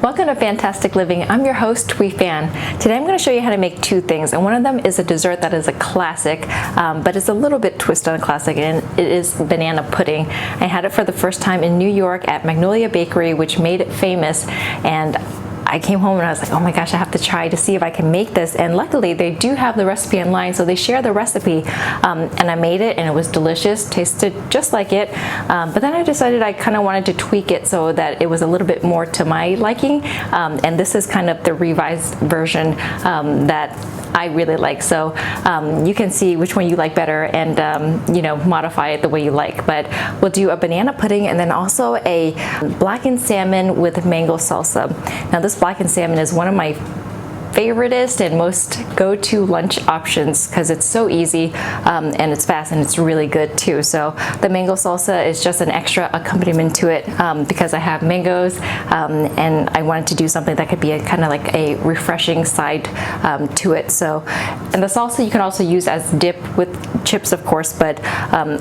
Welcome to Fantastic Living. I'm your host, Thuy Phan. Today I'm going to show you how to make two things, and one of them is a dessert that is a classic, but it's a little bit twist on a classic, and it is banana pudding. I had it for the first time in New York at MAGNOLIA Bakery, which made it famous, and I came home and I was like, oh my gosh, I have to try to see if I can make this. And luckily they do have the recipe online, so they share the recipe, and I made it and it was delicious, tasted just like it, but then I decided I kind of wanted to tweak it so that it was a little bit more to my liking, and this is kind of the revised version that I really like. So you can see which one you like better and modify it the way you like. But we'll do a banana pudding and then also a blackened salmon with mango salsa. Now this blackened salmon is one of my favoriteest and most go-to lunch options because it's so easy and it's fast and it's really good too. So the mango salsa is just an extra accompaniment to it because I have mangoes, and I wanted to do something that could be kind of like a refreshing side to it. So, and the salsa you can also use as dip with chips, of course, but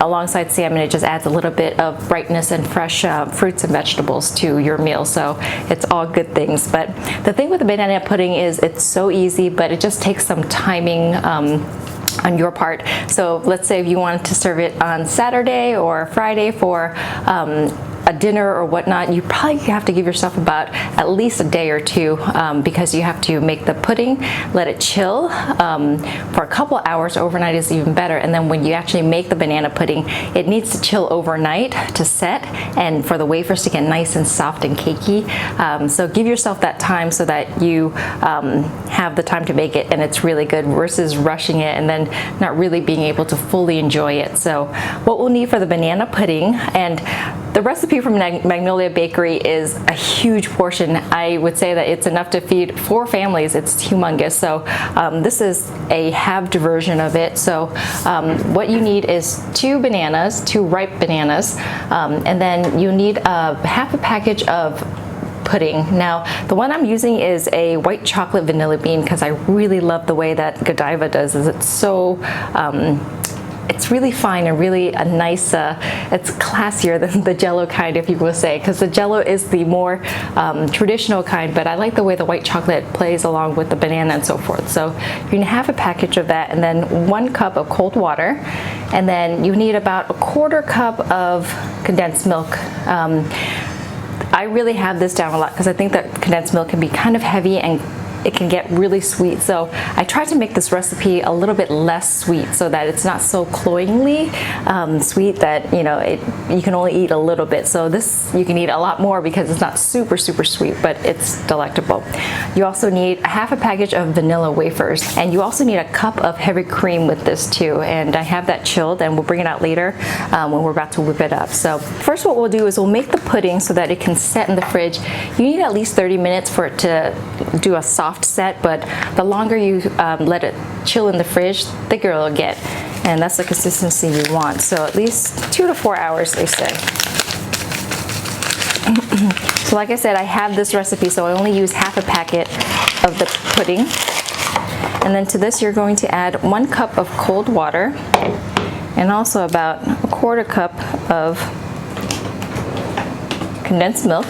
alongside salmon it just adds a little bit of brightness and fresh fruits and vegetables to your meal. So it's all good things. But the thing with the banana pudding is it's so easy, but it just takes some timing on your part. So let's say if you wanted to serve it on Saturday or Friday for a dinner or whatnot, you probably have to give yourself about at least a day or two because you have to make the pudding, let it chill for a couple hours. Overnight is even better, and then when you actually make the banana pudding, it needs to chill overnight to set and for the wafers to get nice and soft and cakey. So give yourself that time so that you have the time to make it and it's really good versus rushing it and then not really being able to fully enjoy it. So what we'll need for the banana pudding, and the recipe from Magnolia Bakery is a huge portion. I would say that it's enough to feed 4 families. It's humongous. So this is a halved version of it. So what you need is 2 ripe bananas, and then you need half a package of pudding. Now the one I'm using is a white chocolate vanilla bean because I really love the way that Godiva does. It's so it's really fine and really a nice, it's classier than the Jello kind, if you will say, because the Jello is the more traditional kind, but I like the way the white chocolate plays along with the banana and so forth. So you're gonna have a package of that, and then 1 cup of cold water, and then you need about a 1/4 cup of condensed milk. I really have this down a lot because I think that condensed milk can be kind of heavy and it can get really sweet. So I tried to make this recipe a little bit less sweet so that it's not so cloyingly sweet that you can only eat a little bit. So this you can eat a lot more because it's not super sweet, but it's delectable. You also need a half a package of vanilla wafers, and you also need a cup of heavy cream with this too. And I have that chilled, and we'll bring it out later when we're about to whip it up. So first what we'll do is we'll make the pudding so that it can set in the fridge. You need at least 30 minutes for it to do a soft set, but the longer you let it chill in the fridge, the thicker it'll get, and that's the consistency you want. So at least 2 to 4 hours, they say. So like I said, I have this recipe, so I only use half a packet of the pudding, and then to this you're going to add 1 cup of cold water and also about a 1/4 cup of condensed milk.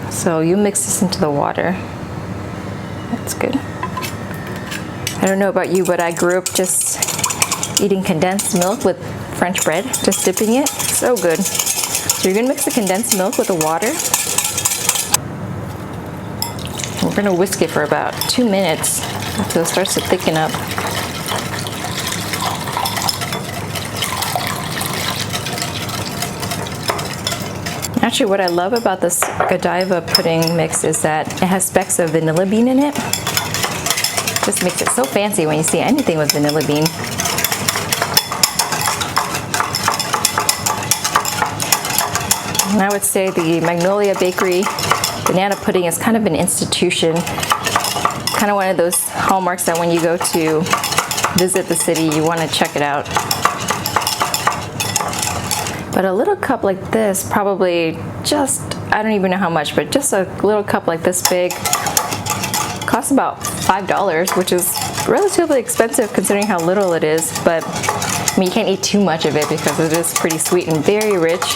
So you mix this into the water. That's good. I don't know about you, but I grew up just eating condensed milk with French bread, just dipping it. So good. So you're gonna mix the condensed milk with the water. We're gonna whisk it for about 2 minutes until it starts to thicken up. Actually, what I love about this Godiva pudding mix is that it has specks of vanilla bean in it. Just makes it so fancy when you see anything with vanilla bean. And I would say the Magnolia Bakery banana pudding is kind of an institution, kind of one of those hallmarks that when you go to visit the city, you want to check it out. But a little cup like this, probably just, I don't even know how much, but just a little cup like this big, costs about $5, which is relatively expensive considering how little it is, but I mean, you can't eat too much of it because it is pretty sweet and very rich.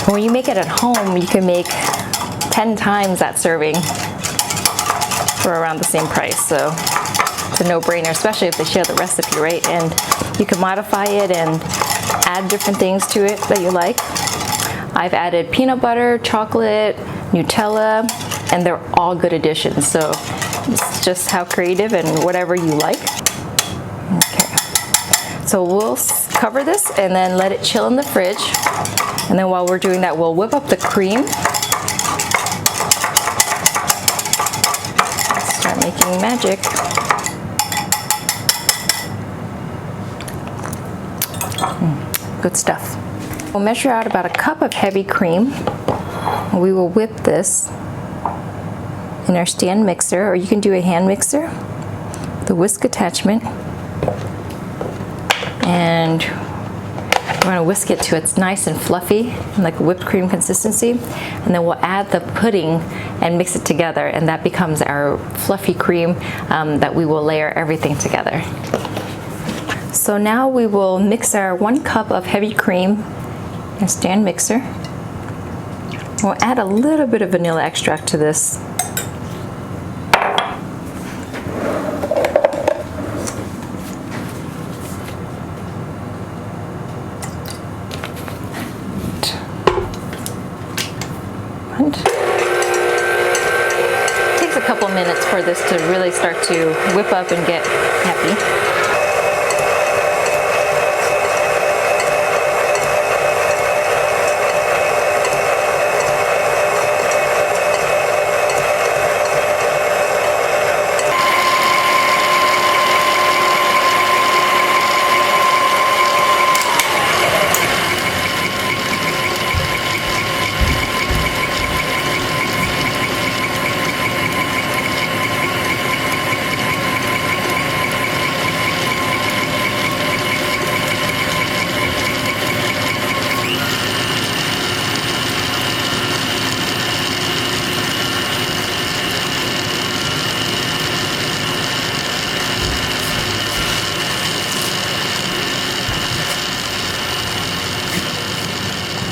When you make it at home, you can make 10 times that serving for around the same price. So it's a no-brainer, especially if they share the recipe, right? And you can modify it and add different things to it that you like. I've added peanut butter, chocolate, Nutella, and they're all good additions. So it's just how creative and whatever you like. Okay. So we'll cover this and then let it chill in the fridge. And then while we're doing that, we'll whip up the cream. Start making magic. Good stuff. We'll measure out about a cup of heavy cream. We will whip this in our stand mixer, or you can do a hand mixer, the whisk attachment. And we're going to whisk it till it's nice and fluffy, like a whipped cream consistency. And then we'll add the pudding and mix it together, and that becomes our fluffy cream that we will layer everything together. So now we will mix our 1 cup of heavy cream in a stand mixer. We'll add a little bit of vanilla extract to this. It takes a couple minutes for this to really start to whip up and get happy.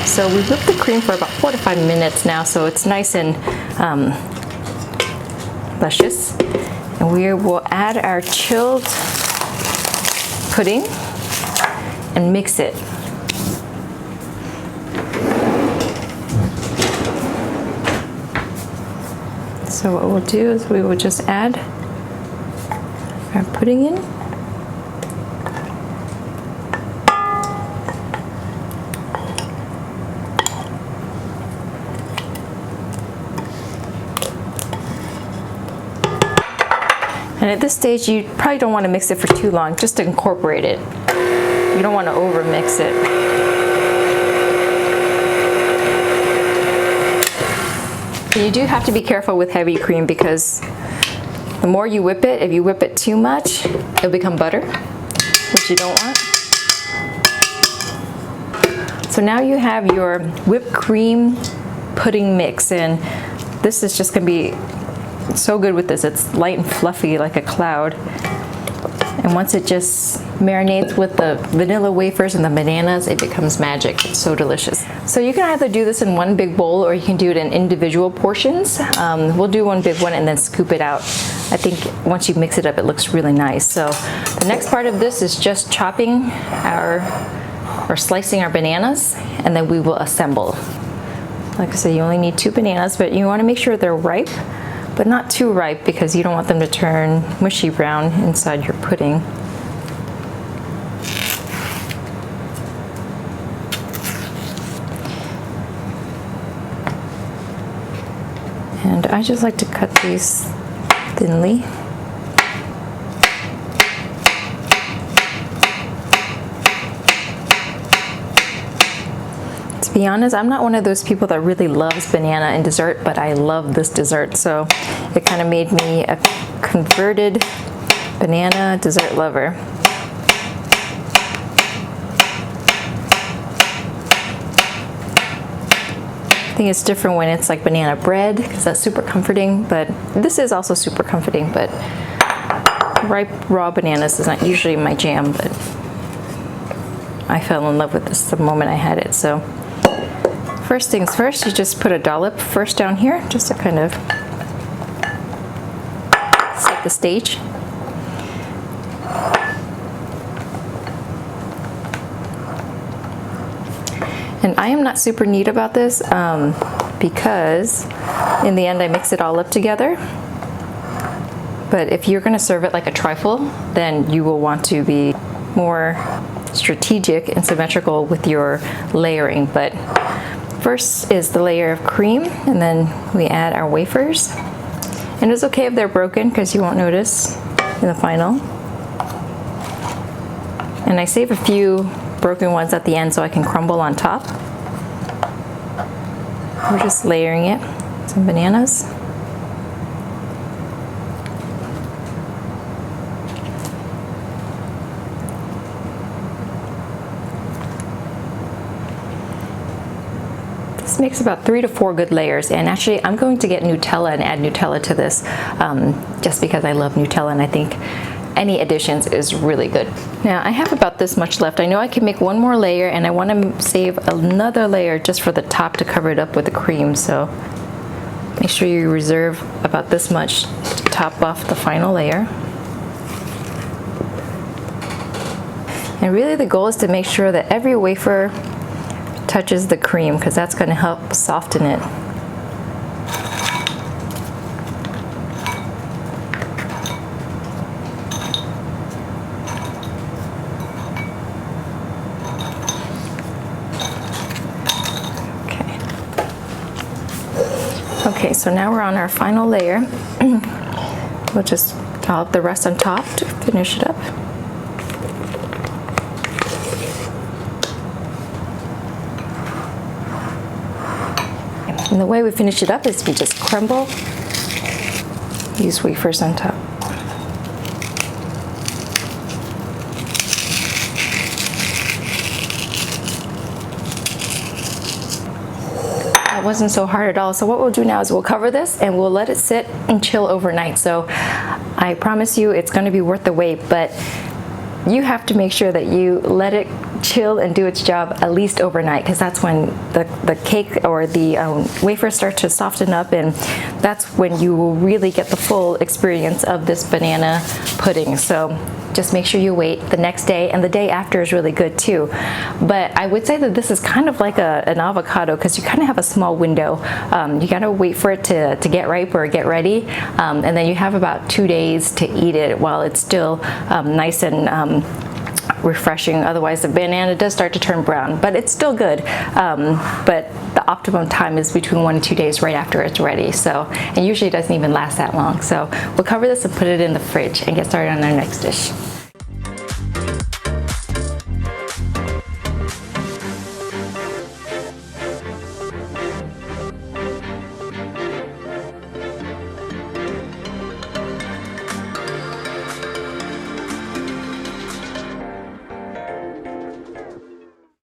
So we whipped the cream for about 4 to 5 minutes now, so it's nice and luscious. And we will add our chilled pudding and mix it. So what we'll do is we will just add our pudding in. And at this stage, you probably don't want to mix it for too long, just to incorporate it. You don't want to over mix it. But you do have to be careful with heavy cream because the more you whip it, if you whip it too much, it'll become butter, which you don't want. So now you have your whipped cream pudding mix, and this is just going to be so good with this. It's light and fluffy like a cloud. And once it just marinates with the vanilla wafers and the bananas, it becomes magic. It's so delicious. So you can either do this in one big bowl or you can do it in individual portions. We'll do one big one and then scoop it out. I think once you mix it up, it looks really nice. So the next part of this is just chopping or slicing our bananas, and then we will assemble. Like I said, you only need 2 bananas, but you want to make sure they're ripe, but not too ripe because you don't want them to turn mushy brown inside your pudding. And I just like to cut these thinly. To be honest, I'm not one of those people that really loves banana in dessert, but I love this dessert, so it kind of made me a converted banana dessert lover. I think it's different when it's like banana bread because that's super comforting, but this is also super comforting, but ripe raw bananas is not usually my jam, but I fell in love with this the moment I had it. So first things first, you just put a dollop first down here just to kind of set the stage. And I am not super neat about this because in the end I mix it all up together. But if you're going to serve it like a trifle, then you will want to be more strategic and symmetrical with your layering. But first is the layer of cream, and then we add our wafers. And it's okay if they're broken because you won't notice in the final. And I save a few broken ones at the end so I can crumble on top. We're just layering it. Some bananas. This makes about 3 to 4 good layers, and actually I'm going to get Nutella and add Nutella to this just because I love Nutella, and I think any additions is really good. Now I have about this much left. I know I can make one more layer, and I want to save another layer just for the top to cover it up with the cream, so make sure you reserve about this much to top off the final layer. And really the goal is to make sure that every wafer touches the cream, because that's going to help soften it. Okay, so now we're on our final layer. We'll just dollop the rest on top to finish it up. And the way we finish it up is we just crumble these wafers on top. That wasn't so hard at all. So what we'll do now is we'll cover this and we'll let it sit and chill overnight. So I promise you it's going to be worth the wait, but you have to make sure that you let it chill and do its job at least overnight, because that's when the cake or the wafers start to soften up, and that's when you will really get the full experience of this banana pudding. So just make sure you wait the next day, and the day after is really good too. But I would say that this is kind of like an avocado, because you kind of have a small window. You gotta wait for it to get ripe or get ready, and then you have about 2 days to eat it while it's still nice and refreshing. Otherwise the banana does start to turn brown, but it's still good. But the optimum time is between 1 and 2 days right after it's ready. So, and usually it doesn't even last that long. So we'll cover this and put it in the fridge and get started on our next dish.